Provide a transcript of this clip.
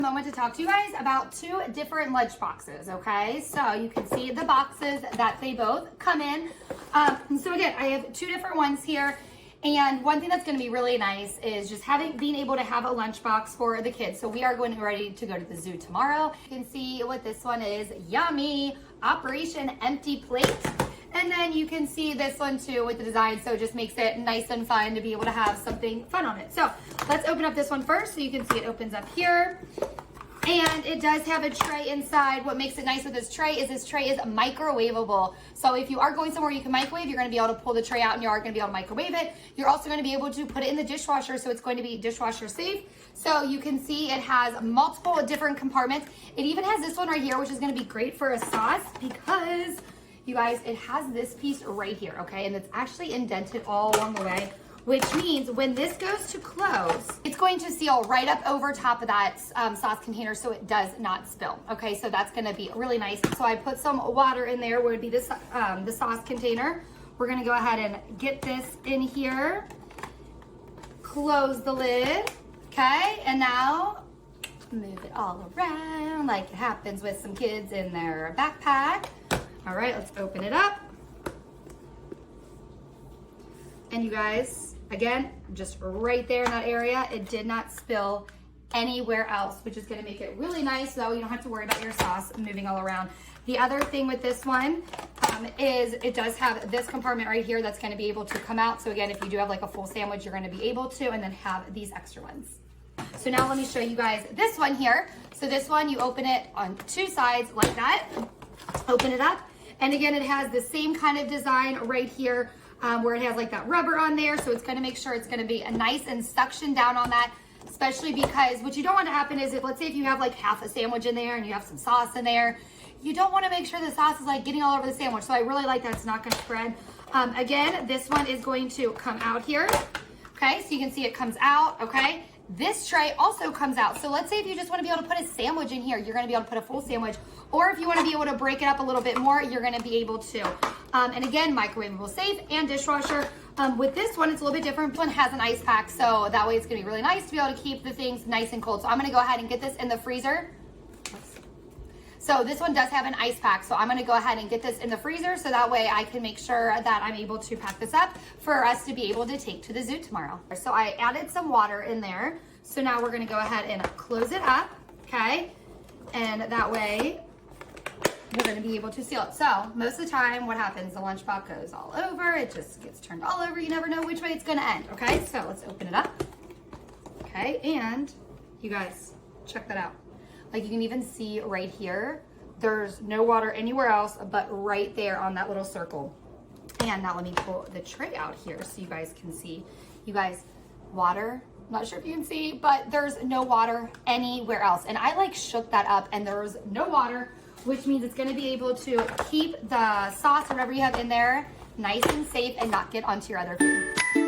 Moment to talk to you guys about two different lunch boxes, okay? So you can see the boxes that they both come in. So again, I have two different ones here. And one thing that's going to be really nice is just being able to have a lunchbox for the kids. So we are ready to go to the zoo tomorrow. You can see what this one is. Yummy! Operation Empty Plate. And then you can see this one too with the design. So it just makes it nice and fun to be able to have something fun on it. So let's open up this one first. So you can see it opens up here. And it does have a tray inside. What makes it nice with this tray is microwavable. So if you are going somewhere you can microwave, you're gonna be able to pull the tray out and you are gonna be able to microwave it. You're also gonna be able to put it in the dishwasher, so it's going to be dishwasher safe. So you can see it has multiple different compartments. It even has this one right here, which is gonna be great for a sauce because, you guys, it has this piece right here, okay? And it's actually indented all along the way, which means when this goes to close, it's going to seal right up over top of that sauce container so it does not spill. Okay, so that's gonna be really nice. So I put some water in there, where would be this, the sauce container. We're gonna go ahead and get this in here, close the lid, okay? And now move it all around like it happens with some kids in their backpack. All right, let's open it up. And you guys, again, just right there in that area, it did not spill anywhere else, which is gonna make it really nice so you don't have to worry about your sauce moving all around. The other thing with this one is it does have this compartment right here that's gonna be able to come out. So again, if you do have like a full sandwich, you're gonna be able to, and then have these extra ones. So now let me show you guys this one here. So this one, you open it on two sides like that, open it up. And again, it has the same kind of design right here, where it has like that rubber on there. So it's gonna make sure it's gonna be a nice and suction down on that, especially because what you don't want to happen is if, let's say if you have like half a sandwich in there and you have some sauce in there, you don't want to make sure the sauce is like getting all over the sandwich. So I really like that it's not gonna spread. Again, this one is going to come out here. Okay, so you can see it comes out, okay? This tray also comes out. So let's say if you just want to be able to put a sandwich in here, you're going to be able to put a full sandwich. Or if you want to be able to break it up a little bit more, you're going to be able to. And again, microwavable safe and dishwasher. With this one, it's a little bit different. This one has an ice pack, so that way it's going to be really nice to be able to keep the things nice and cold. So I'm going to go ahead and get this in the freezer. So this one does have an ice pack, so I'm gonna go ahead and get this in the freezer so that way I can make sure that I'm able to pack this up for us to be able to take to the zoo tomorrow. So I added some water in there. So now we're gonna go ahead and close it up, okay? And that way we're gonna be able to seal it. So most of the time what happens, the lunchbox goes all over, it just gets turned all over, you never know which way it's gonna end, okay? So let's open it up, okay? And you guys, check that out. Like you can even see right here, there's no water anywhere else but right there on that little circle. And now let me pull the tray out here so you guys can see. You guys, water, I'm not sure if you can see, but there's no water anywhere else. And I like shook that up and there's no water, which means it's gonna be able to keep the sauce, whatever you have in there, nice and safe and not get onto your other food.